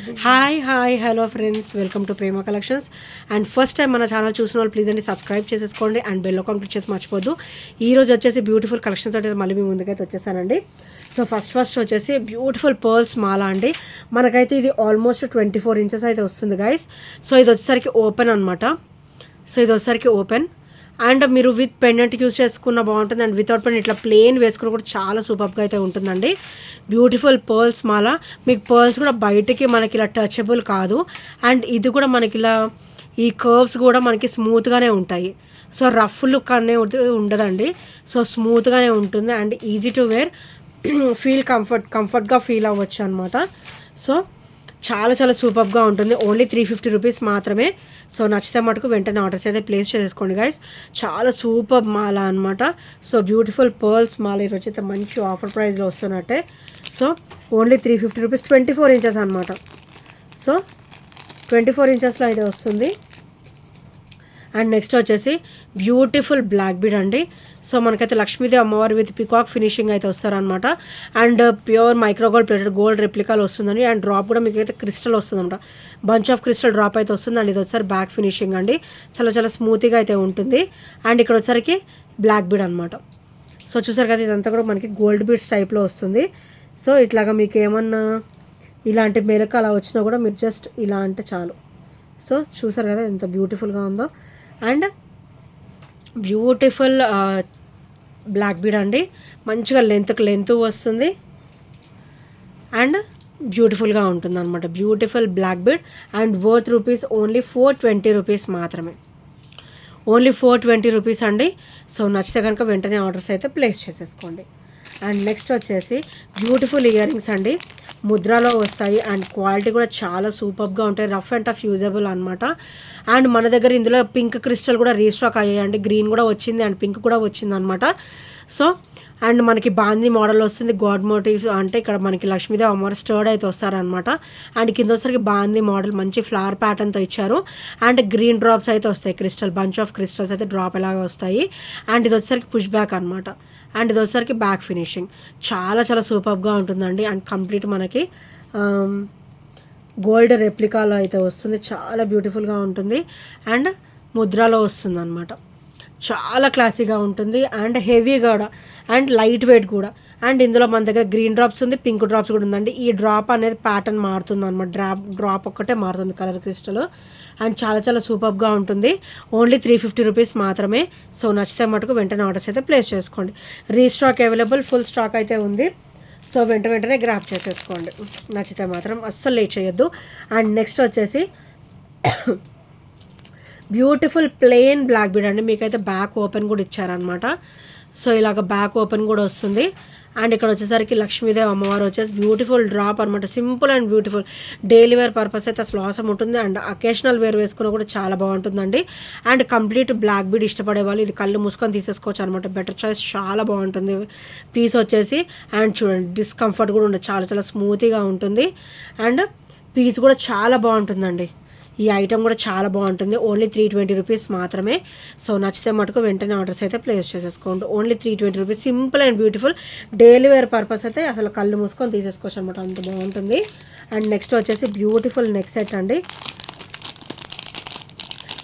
Hi hello friends, welcome to Prema collections. And first time మన channel చూసిన వాళ్ళు please అండి సబ్స్క్రైబ్ చేసేసుకోండి అండ్ బెల్ ఐకాన్ క్లిక్ చేసి మర్చిపోద్దు. ఈ రోజు వచ్చేసి బ్యూటిఫుల్ కలెక్షన్స్ తోటి మళ్ళీ మీ ముందుకైతే వచ్చేసానండి. సో ఫస్ట్ వచ్చేసి బ్యూటిఫుల్ పర్ల్స్ మాల అండి. మనకైతే ఇది ఆల్మోస్ట్ 24 ఇంచెస్ అయితే వస్తుంది గైస్. సో ఇది వచ్చేసరికి ఓపెన్ అనమాట. అండ్ మీరు విత్ పెండెంట్ యూస్ చేసుకున్న బాగుంటుంది. అండ్ వితౌట్ పెండెంట్ ఇట్లా ప్లెయిన్ వేసుకున్న కూడా చాలా సూపర్గా అయితే ఉంటుందండి. బ్యూటిఫుల్ పర్ల్స్ మాల. మీకు పర్ల్స్ కూడా బయటికి మనకి ఇలా టచబుల్ కాదు. అండ్ ఇది కూడా మనకి ఇలా ఈ కర్వ్స్ కూడా మనకి స్మూత్గానే ఉంటాయి. సో రఫ్ లుక్ అనేది ఉండదండి. సో స్మూత్గానే ఉంటుంది అండ్ ఈజీ టు వేర్. కంఫర్ట్గా ఫీల్ అవ్వచ్చు అనమాట. సో చాలా సూపర్గా ఉంటుంది. ఓన్లీ 350 రూపీస్ మాత్రమే. సో నచ్చితే మటుకు వెంటనే ఆర్డర్స్ అయితే ప్లేస్ చేసుకోండి గైస్. చాలా సూపర్ మాల అనమాట. సో బ్యూటిఫుల్ పర్ల్స్ మాల ఈరోజు అయితే మంచి ఆఫర్ ప్రైస్లో వస్తున్నట్టే. సో ఓన్లీ 350 రూపీస్, 24 ఇంచెస్ అనమాట. సో 24 ఇంచెస్లో అయితే వస్తుంది. అండ్ నెక్స్ట్ వచ్చేసి బ్యూటిఫుల్ బ్లాక్ బీడ్ అండి. సో మనకైతే లక్ష్మీదేవి అమ్మవారి విత్ పికాక్ ఫినిషింగ్ అయితే వస్తారనమాట. And pure micro gold plated gold రెప్లికాలు వస్తుందండి. అండ్ డ్రాప్ కూడా మీకు అయితే క్రిస్టల్ వస్తుందన్నమాట. బంచ్ ఆఫ్ క్రిస్టల్ డ్రాప్ అయితే వస్తుంది. అండ్ ఇది వచ్చారు బ్యాక్ ఫినిషింగ్ అండి. చాలా స్మూత్గా అయితే ఉంటుంది. అండ్ ఇక్కడ వచ్చరికి బ్లాక్ బీడ్ అనమాట. సో చూసారు కదా, ఇదంతా కూడా మనకి గోల్డ్ బీడ్స్ టైప్లో వస్తుంది. సో ఇట్లాగా మీకు ఏమన్నా ఇలాంటి మెలకు అలా వచ్చినా కూడా మీరు జస్ట్ ఇలా అంటే చాలు. సో చూసారు కదా ఎంత బ్యూటిఫుల్గా ఉందో. అండ్ బ్యూటిఫుల్ బ్లాక్ బీడ్ అండి. మంచిగా లెంత్ వస్తుంది అండ్ బ్యూటిఫుల్గా ఉంటుంది అనమాట. Beautiful black bead and worth rupees only 420 rupees మాత్రమే. ఓన్లీ 420 రూపీస్ అండి. సో నచ్చితే కనుక వెంటనే ఆర్డర్స్ అయితే ప్లేస్ చేసేసుకోండి. అండ్ నెక్స్ట్ వచ్చేసి బ్యూటిఫుల్ ఇయర్ రింగ్స్ అండి. ముద్రలో వస్తాయి అండ్ క్వాలిటీ కూడా చాలా సూపర్గా ఉంటాయి. రఫ్ అండ్ టఫ్ యూజబుల్ అనమాట. అండ్ మన దగ్గర ఇందులో పింక్ క్రిస్టల్ కూడా రీస్టాక్ అయ్యాయండి. గ్రీన్ కూడా వచ్చింది అండ్ పింక్ కూడా వచ్చింది అనమాట. సో అండ్ మనకి బాందీ మోడల్ వస్తుంది. గాడ్ మోటివ్స్ అంటే ఇక్కడ మనకి లక్ష్మీదేవి అమ్మవారు స్టర్డ్ అయితే వస్తారనమాట. అండ్ కింద వచ్చరికి బాందీ మోడల్ మంచి ఫ్లవర్ ప్యాటర్న్తో ఇచ్చారు. అండ్ గ్రీన్ డ్రాప్స్ అయితే వస్తాయి. క్రిస్టల్ బంచ్ ఆఫ్ క్రిస్టల్స్ అయితే డ్రాప్ ఎలాగా వస్తాయి. అండ్ ఇది వచ్చేసరికి పుష్ బ్యాక్ అనమాట. అండ్ ఇది వచ్చేసరికి బ్యాక్ ఫినిషింగ్ చాలా సూపర్గా ఉంటుందండి. అండ్ కంప్లీట్ మనకి గోల్డ్ రెప్లికాలో అయితే వస్తుంది. చాలా బ్యూటిఫుల్గా ఉంటుంది అండ్ ముద్రలో వస్తుంది అనమాట. చాలా క్లాసీగా ఉంటుంది అండ్ హెవీ కూడా అండ్ లైట్ వెయిట్ కూడా. అండ్ ఇందులో మన దగ్గర గ్రీన్ డ్రాప్స్ ఉంది, పింక్ డ్రాప్స్ కూడా ఉందండి. ఈ డ్రాప్ అనేది ప్యాటర్న్ మారుతుంది అనమాట. డ్రాప్ ఒక్కటే మారుతుంది కలర్ క్రిస్టల్. అండ్ చాలా సూపర్గా ఉంటుంది. ఓన్లీ 350 రూపీస్ మాత్రమే. సో నచ్చితే మటుకు వెంటనే ఆర్డర్స్ అయితే ప్లేస్ చేసుకోండి. రీస్టాక్ అవైలబుల్, ఫుల్ స్టాక్ అయితే ఉంది. సో వెంటనే గ్రాప్ చేసేసుకోండి. నచ్చితే మాత్రం అస్సలు లేట్ చేయొద్దు. అండ్ నెక్స్ట్ వచ్చేసి బ్యూటిఫుల్ ప్లెయిన్ బ్లాక్ బీడ్ అండి. మీకైతే బ్యాక్ ఓపెన్ కూడా ఇచ్చారనమాట. సో ఇలాగ బ్యాక్ ఓపెన్ కూడా వస్తుంది. అండ్ ఇక్కడ వచ్చేసరికి లక్ష్మీదేవి అమ్మవారు వచ్చేసి బ్యూటిఫుల్ డ్రాప్ అనమాట. Simple and beautiful. Daily wear purpose అయితే అసలు అవసరం ఉంటుంది. అండ్ అకేషనల్ వేర్ వేసుకున్న కూడా చాలా బాగుంటుందండి. అండ్ కంప్లీట్ బ్లాక్ బీడ్ ఇష్టపడే వాళ్ళు ఇది కళ్ళు మూసుకొని తీసేసుకోవచ్చు అనమాట. Better choice. చాలా బాగుంటుంది పీస్ వచ్చేసి. అండ్ చూడండి డిస్కంఫర్ట్ కూడా ఉండదు. చాలా స్మూత్గా ఉంటుంది. అండ్ పీస్ కూడా చాలా బాగుంటుందండి. ఈ ఐటమ్ కూడా చాలా బాగుంటుంది. ఓన్లీ 320 రూపీస్ మాత్రమే. సో నచ్చితే మటుకు వెంటనే ఆర్డర్స్ అయితే ప్లేస్ చేసేసుకోండి. Only 320 rupees. Simple and beautiful daily wear purpose అయితే అసలు కళ్ళు మూసుకొని తీసేసుకోవచ్చు అనమాట. అంత బాగుంటుంది. అండ్ నెక్స్ట్ వచ్చేసి బ్యూటిఫుల్ నెక్ సెట్ అండి.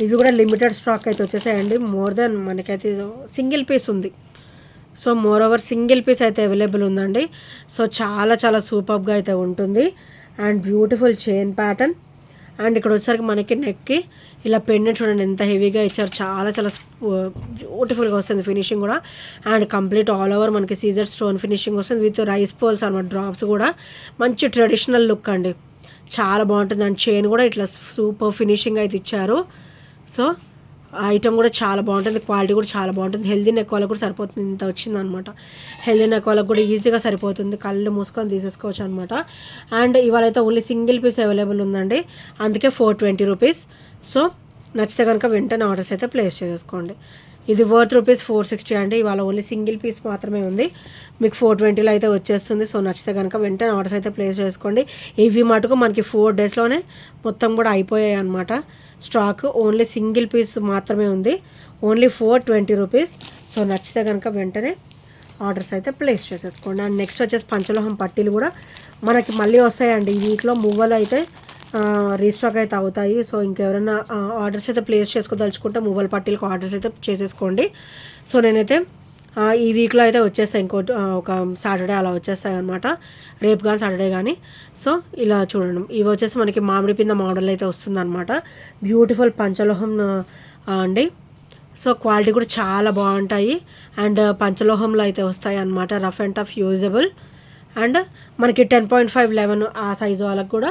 ఇవి కూడా లిమిటెడ్ స్టాక్ అయితే వచ్చేసాయండి. మోర్ దెన్ మనకైతే సింగిల్ పీస్ ఉంది. So moreover single piece అయితే అవైలబుల్ ఉందండి. సో చాలా సూపర్గా అయితే ఉంటుంది. And beautiful chain pattern. And ఇక్కడ వచ్చేసరికి మనకి నెక్కి ఇలా పెండెంట్ చూడండి ఎంత హెవీగా ఇచ్చారు. చాలా బ్యూటిఫుల్గా వస్తుంది ఫినిషింగ్ కూడా. అండ్ కంప్లీట్ ఆల్ ఓవర్ మనకి సీజర్ స్టోన్ ఫినిషింగ్ వస్తుంది విత్ రైస్ పోల్స్ అనమాట. డ్రాప్స్ కూడా మంచి ట్రెడిషనల్ లుక్ అండి. చాలా బాగుంటుంది. అండ్ చైన్ కూడా ఇట్లా సూపర్ ఫినిషింగ్ అయితే ఇచ్చారు. సో ఐటమ్ కూడా చాలా బాగుంటుంది. క్వాలిటీ కూడా చాలా బాగుంటుంది. హెల్దీ నెక్ వాళ్ళకి కూడా సరిపోతుంది. ఇంత వచ్చిందనమాట. హెల్దీ నెక్ వాళ్ళకి కూడా ఈజీగా సరిపోతుంది. కళ్ళు మూసుకొని తీసేసుకోవచ్చు అనమాట. అండ్ ఇవాళ అయితే ఓన్లీ సింగిల్ పీస్ అవైలబుల్ ఉందండి. అందుకే 420 రూపీస్. సో నచ్చితే కనుక వెంటనే ఆర్డర్స్ అయితే ప్లేస్ చేసుకోండి. ఇది వర్త్ రూపీస్ 460 అండి. ఇవాళ ఓన్లీ సింగిల్ పీస్ మాత్రమే ఉంది. మీకు 420లో అయితే వచ్చేస్తుంది. సో నచ్చితే కనుక వెంటనే ఆర్డర్స్ అయితే ప్లేస్ చేసుకోండి. ఇవి మటుకు మనకి 4 డేస్లోనే మొత్తం కూడా అయిపోయాయి అనమాట. స్టాక్ ఓన్లీ సింగిల్ పీస్ మాత్రమే ఉంది. Only 420 rupees. సో నచ్చితే కనుక వెంటనే ఆర్డర్స్ అయితే ప్లేస్ చేసేసుకోండి. అండ్ నెక్స్ట్ వచ్చేసి పంచలోహం పట్టీలు కూడా మనకి మళ్ళీ వస్తాయండి. ఈ వీక్లో మువ్వలు అయితే రీస్టాక్ అయితే అవుతాయి. సో ఇంకెవరైనా ఆర్డర్స్ అయితే ప్లేస్ చేసుకోదలుచుకుంటే మూవల్ పట్టీలకు ఆర్డర్స్ అయితే చేసేసుకోండి. సో నేనైతే ఈ వీక్లో అయితే వచ్చేస్తాయి, ఒక సాటర్డే అలా వచ్చేస్తాయి అనమాట, రేపు కానీ సాటర్డే కానీ. సో ఇలా చూడండి, ఇవి వచ్చేసి మనకి మామిడి పింద మోడల్ అయితే వస్తుందన్నమాట. బ్యూటిఫుల్ పంచలోహం అండి. సో క్వాలిటీ కూడా చాలా బాగుంటాయి అండ్ పంచలోహంలో అయితే వస్తాయి అన్నమాట. Rough and tough usable and మనకి 10.5 11 ఆ సైజు వాళ్ళకి కూడా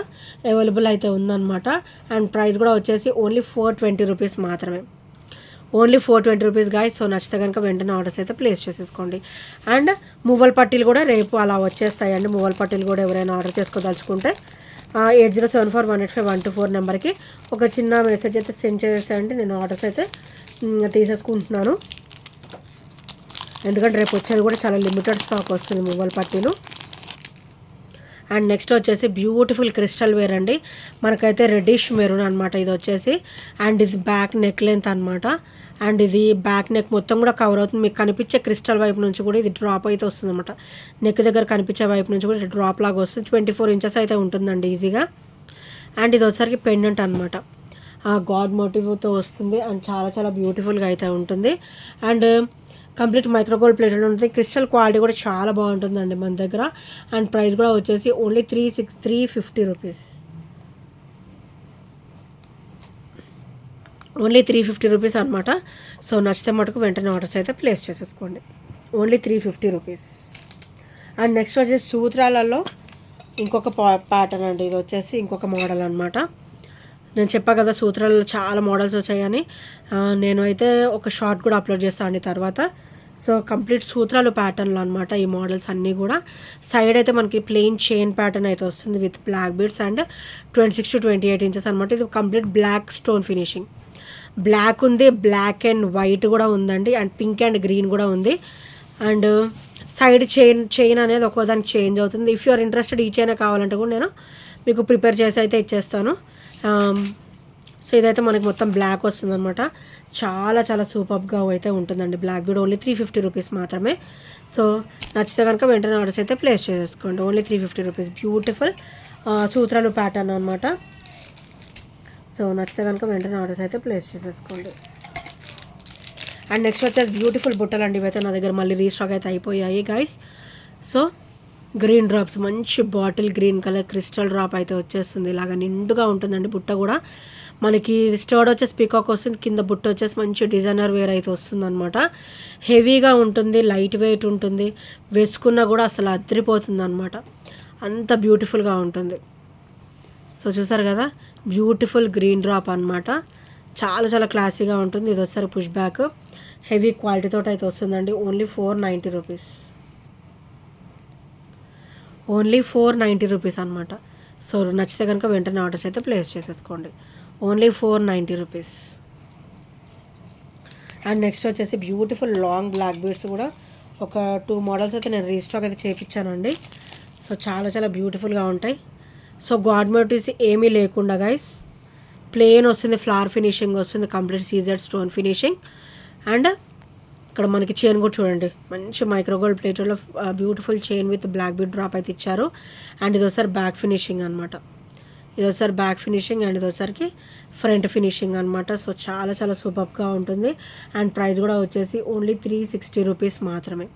అవైలబుల్ అయితే ఉందన్నమాట. అండ్ ప్రైస్ కూడా వచ్చేసి ఓన్లీ 420 రూపీస్ మాత్రమే, ఓన్లీ 420 రూపీస్ గాయస్. సో నచ్చితే కనుక వెంటనే ఆర్డర్స్ అయితే ప్లేస్ చేసేసుకోండి. అండ్ మూవల్ పట్టీలు కూడా రేపు అలా వచ్చేస్తాయండి. మూవల్ పట్టీలు కూడా ఎవరైనా ఆర్డర్ చేసుకోదలుచుకుంటే 8074185124 నెంబర్కి ఒక చిన్న మెసేజ్ అయితే సెండ్ చేసేయండి. నేను ఆర్డర్స్ అయితే తీసేసుకుంటున్నాను, ఎందుకంటే రేపు వచ్చేది కూడా చాలా లిమిటెడ్ స్టాక్ వస్తుంది మూవల్ పట్టీలు. అండ్ నెక్స్ట్ వచ్చేసి బ్యూటిఫుల్ క్రిస్టల్ వేర్ అండి. మనకైతే రెడ్డిష్ మెరూన్ అనమాట ఇది వచ్చేసి. అండ్ ఇది బ్యాక్ నెక్ లెంత్ అనమాట. అండ్ ఇది బ్యాక్ నెక్ మొత్తం కూడా కవర్ అవుతుంది. మీకు కనిపించే క్రిస్టల్ వైపు నుంచి కూడా ఇది డ్రాప్ అయితే వస్తుంది అనమాట. నెక్ దగ్గర కనిపించే వైపు నుంచి కూడా డ్రాప్ లాగా వస్తుంది. 24 ఇంచెస్ అయితే ఉంటుందండి ఈజీగా. అండ్ ఇది వచ్చేసరికి పెండెంట్ అనమాట, గాడ్ మోటివ్తో వస్తుంది. అండ్ చాలా చాలా బ్యూటిఫుల్గా అయితే ఉంటుంది. అండ్ కంప్లీట్ మైక్రోగోల్డ్ ప్లేటెడ్ ఉంటుంది. క్రిస్టల్ క్వాలిటీ కూడా చాలా బాగుంటుందండి మన దగ్గర. అండ్ ప్రైస్ కూడా వచ్చేసి ఓన్లీ 350 రూపీస్, ఓన్లీ 350 రూపీస్ అనమాట. సో నచ్చితే మటుకు వెంటనే ఆర్డర్స్ అయితే ప్లేస్ చేసేసుకోండి, ఓన్లీ 350 రూపీస్. అండ్ నెక్స్ట్ వచ్చేసి సూత్రాలలో ఇంకొక ప్యాటర్న్ అండి. ఇది వచ్చేసి ఇంకొక మోడల్ అనమాట. నేను చెప్పా కదా సూత్రాలలో చాలా మోడల్స్ వచ్చాయని. నేను అయితే ఒక షార్ట్ కూడా అప్లోడ్ చేస్తాను అండి తర్వాత. సో కంప్లీట్ సూత్రాలు ప్యాటర్న్లో అనమాట ఈ మోడల్స్ అన్నీ కూడా. సైడ్ అయితే మనకి ప్లెయిన్ చైన్ ప్యాటర్న్ అయితే వస్తుంది with black beads and 26 to 28 inches అనమాట. ఇది complete black stone finishing, black ఉంది, బ్లాక్ అండ్ వైట్ కూడా ఉందండి. అండ్ పింక్ అండ్ గ్రీన్ కూడా ఉంది. అండ్ సైడ్ చైన్ అనేది ఒక్కోదానికి చేంజ్ అవుతుంది. ఇఫ్ యు ఆర్ ఇంట్రెస్టెడ్ ఈ చైన్ కావాలంటే కూడా నేను మీకు ప్రిపేర్ చేసి అయితే ఇచ్చేస్తాను. సో ఇదైతే మనకి మొత్తం బ్లాక్ వస్తుంది అనమాట. చాలా చాలా సూపర్గా అయితే ఉంటుందండి. బ్లాక్ బీడ్ ఓన్లీ 350 రూపీస్ మాత్రమే. సో నచ్చితే కనుక వెంటనే ఆర్డర్స్ అయితే ప్లేస్ చేసుకోండి, ఓన్లీ 350 రూపీస్. బ్యూటిఫుల్ సూత్రాలు ప్యాటర్న్ అనమాట. సో నచ్చితే కనుక వెంటనే ఆర్డర్స్ అయితే ప్లేస్ చేసేసుకోండి. అండ్ నెక్స్ట్ వచ్చేసి బ్యూటిఫుల్ బుట్టలు అండి. ఇవైతే నా దగ్గర మళ్ళీ రీస్టాక్ అయితే అయిపోయాయి గైస్. సో గ్రీన్ డ్రాప్స్, మంచి bottle green colour crystal drop అయితే వచ్చేస్తుంది. ఇలాగ నిండుగా ఉంటుందండి బుట్ట కూడా. మనకి స్టర్డ్ వచ్చేసి పీకాక్ వస్తుంది, కింద బుట్ట వచ్చేసి మంచి డిజైనర్ వేర్ అయితే వస్తుంది అనమాట. హెవీగా ఉంటుంది, లైట్ వెయిట్ ఉంటుంది, వేసుకున్నా కూడా అసలు అదిరిపోతుంది అనమాట, అంత బ్యూటిఫుల్గా ఉంటుంది. సో చూసారు కదా, బ్యూటిఫుల్ గ్రీన్ డ్రాప్ అనమాట. చాలా చాలా క్లాసీగా ఉంటుంది. ఇది వచ్చేసరి పుష్ బ్యాక్, హెవీ క్వాలిటీతో అయితే వస్తుందండి. ఓన్లీ 490 రూపీస్, ఓన్లీ 490 రూపీస్ అనమాట. సో నచ్చితే కనుక వెంటనే ఆర్డర్స్ అయితే ప్లేస్ చేసేసుకోండి, ఓన్లీ 490 రూపీస్. అండ్ నెక్స్ట్ వచ్చేసి బ్యూటిఫుల్ లాంగ్ బ్లాక్ బీడ్స్ కూడా ఒక 2 మోడల్స్ అయితే నేను రీస్టాక్ అయితే చేయించానండి. సో చాలా చాలా బ్యూటిఫుల్గా ఉంటాయి. సో గాడ్ మోటివ్స్ ఏమీ లేకుండా గైస్, ప్లెయిన్ వస్తుంది, ఫ్లవర్ ఫినిషింగ్ వస్తుంది, complete CZ stone finishing. And ఇక్కడ మనకి చైన్ కూడా చూడండి, మంచి మైక్రోగోల్డ్ ప్లేటెడ్లో beautiful chain with black bead drop అయితే ఇచ్చారు. అండ్ ఇది ఒకసారి బ్యాక్ ఫినిషింగ్ అనమాట, ఇది ఒకసారి బ్యాక్ ఫినిషింగ్ అండ్ ఇది ఒకసారికి ఫ్రంట్ ఫినిషింగ్ అనమాట. సో చాలా చాలా సూపర్గా ఉంటుంది. అండ్ ప్రైస్ కూడా వచ్చేసి ఓన్లీ 360 రూపీస్ మాత్రమే,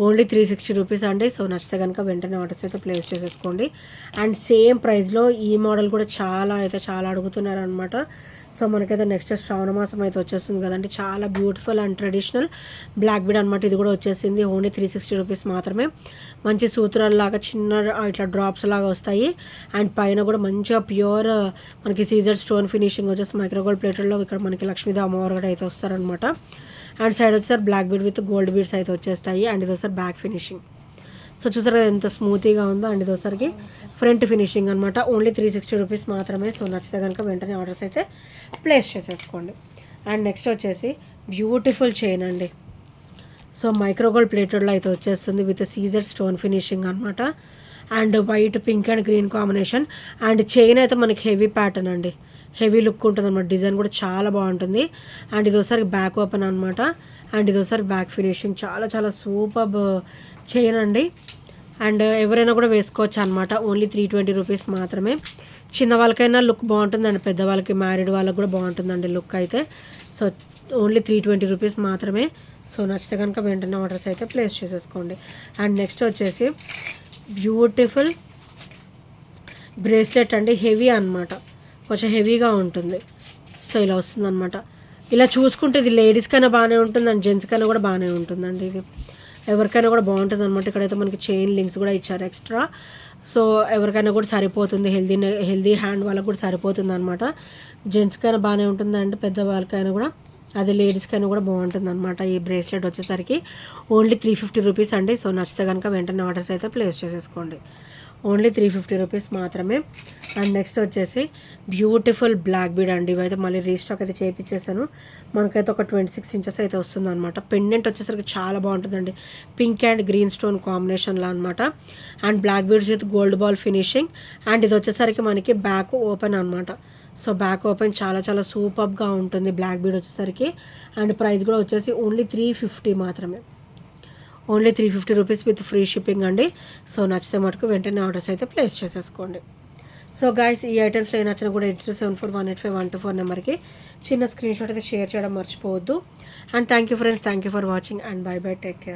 ఓన్లీ 360 రూపీస్ అండి. సో నచ్చితే కనుక వెంటనే ఆర్డర్స్ అయితే ప్లేస్ చేసేసుకోండి. అండ్ సేమ్ ప్రైస్లో ఈ మోడల్ కూడా చాలా అడుగుతున్నారు అనమాట. సో మనకైతే నెక్స్ట్ శ్రావణ మాసం అయితే వచ్చేస్తుంది కదండి, చాలా beautiful and traditional black bead అనమాట. ఇది కూడా వచ్చేసింది ఓన్లీ 360 రూపీస్ మాత్రమే. మంచి సూత్రాల్లాగా చిన్న ఇట్లా డ్రాప్స్ లాగా వస్తాయి. అండ్ పైన కూడా మంచిగా ప్యూర్ మనకి సీజర్ స్టోన్ ఫినిషింగ్ వచ్చేసి మైక్రోగోల్డ్ ప్లేటెడ్లో ఇక్కడ మనకి లక్ష్మీదేవి అమ్మవారు కూడా అయితే వస్తారనమాట. అండ్ సైడ్ వచ్చేసరి black bead with gold beads అయితే వచ్చేస్తాయి. అండ్ ఇది ఒకసారి బ్యాక్ ఫినిషింగ్. సో చూసారు కదా ఎంత స్మూతీగా ఉందో. అండ్ ఇది ఒకసారికి ఫ్రంట్ ఫినిషింగ్ అనమాట, ఓన్లీ 360 రూపీస్ మాత్రమే. సో నచ్చితే కనుక వెంటనే ఆర్డర్స్ అయితే ప్లేస్ చేసేసుకోండి. అండ్ నెక్స్ట్ వచ్చేసి బ్యూటిఫుల్ చైన్ అండి. సో మైక్రోగోల్డ్ ప్లేటెడ్లో అయితే వచ్చేస్తుంది విత్ సీజెడ్ స్టోన్ ఫినిషింగ్ అనమాట. And white pink and green combination. And chain అయితే మనకి హెవీ ప్యాటర్న్ అండి, హెవీ లుక్ ఉంటుంది అనమాట. డిజైన్ కూడా చాలా బాగుంటుంది. అండ్ ఇది ఒకసారి బ్యాక్ ఓపెన్ అనమాట. అండ్ ఇది ఒకసారి బ్యాక్ ఫినిషింగ్, చాలా చాలా సూపర్ చైన్ అండి. అండ్ ఎవరైనా కూడా వేసుకోవచ్చు అనమాట, ఓన్లీ 320 రూపీస్ మాత్రమే. చిన్న వాళ్ళకైనా లుక్ బాగుంటుందండి, పెద్దవాళ్ళకి మ్యారీడ్ వాళ్ళకి కూడా బాగుంటుందండి లుక్ అయితే. సో ఓన్లీ 320 రూపీస్ మాత్రమే. సో నచ్చితే కనుక వెంటనే ఆర్డర్స్ అయితే ప్లేస్ చేసేసుకోండి. అండ్ నెక్స్ట్ వచ్చేసి బ్యూటిఫుల్ బ్రేస్లెట్ అండి, హెవీ అనమాట, కొంచెం హెవీగా ఉంటుంది. సో ఇలా వస్తుందన్నమాట. ఇలా చూసుకుంటే ఇది లేడీస్కైనా బాగానే ఉంటుంది అండ్ జెంట్స్కైనా కూడా బాగానే ఉంటుందండి. ఇది ఎవరికైనా కూడా బాగుంటుంది అనమాట. ఇక్కడైతే మనకి చైన్ లింక్స్ కూడా ఇచ్చారు ఎక్స్ట్రా. సో ఎవరికైనా కూడా సరిపోతుంది, హెల్దీ హ్యాండ్ వాళ్ళకి కూడా సరిపోతుంది అనమాట. జెంట్స్కైనా బాగానే ఉంటుంది అండ్ పెద్దవాళ్ళకైనా కూడా, అదే లేడీస్కైనా కూడా బాగుంటుంది అనమాట. ఈ బ్రేస్లెట్ వచ్చేసరికి ఓన్లీ 350 రూపీస్ అండి. సో నచ్చితే కనుక వెంటనే ఆర్డర్స్ అయితే ప్లేస్ చేసేసుకోండి. ఓన్లీ 350 రూపీస్ మాత్రమే. అండ్ నెక్స్ట్ వచ్చేసి బ్యూటిఫుల్ బ్లాక్ బీడ్ అండి. ఇవైతే మళ్ళీ రీస్టాక్ అయితే చేయించేసాను. మనకైతే ఒక 26 ఇంచెస్ అయితే వస్తుంది అనమాట. పెండెంట్ వచ్చేసరికి చాలా బాగుంటుందండి, పింక్ అండ్ గ్రీన్ స్టోన్ కాంబినేషన్లో అనమాట. And black beads with gold ball finishing. And ఇది వచ్చేసరికి మనకి బ్యాక్ ఓపెన్ అనమాట. సో బ్యాక్ ఓపెన్ చాలా చాలా సూపర్గా ఉంటుంది బ్లాక్ బీడ్ వచ్చేసరికి. అండ్ ప్రైస్ కూడా వచ్చేసి ఓన్లీ 350 మాత్రమే. Only 350 rupees with free shipping అండి. సో నచ్చితే మటుకు వెంటనే ఆర్డర్స్ అయితే ప్లేస్ చేసేసుకోండి. సో గాయస్, ఈ ఐటమ్స్లో ఏ నచ్చినా కూడా 8274185124 నెంబర్కి చిన్న స్క్రీన్ షాట్ అయితే షేర్ చేయడం మర్చిపోవద్దు. And thank you friends, thank you for watching and by by, take care.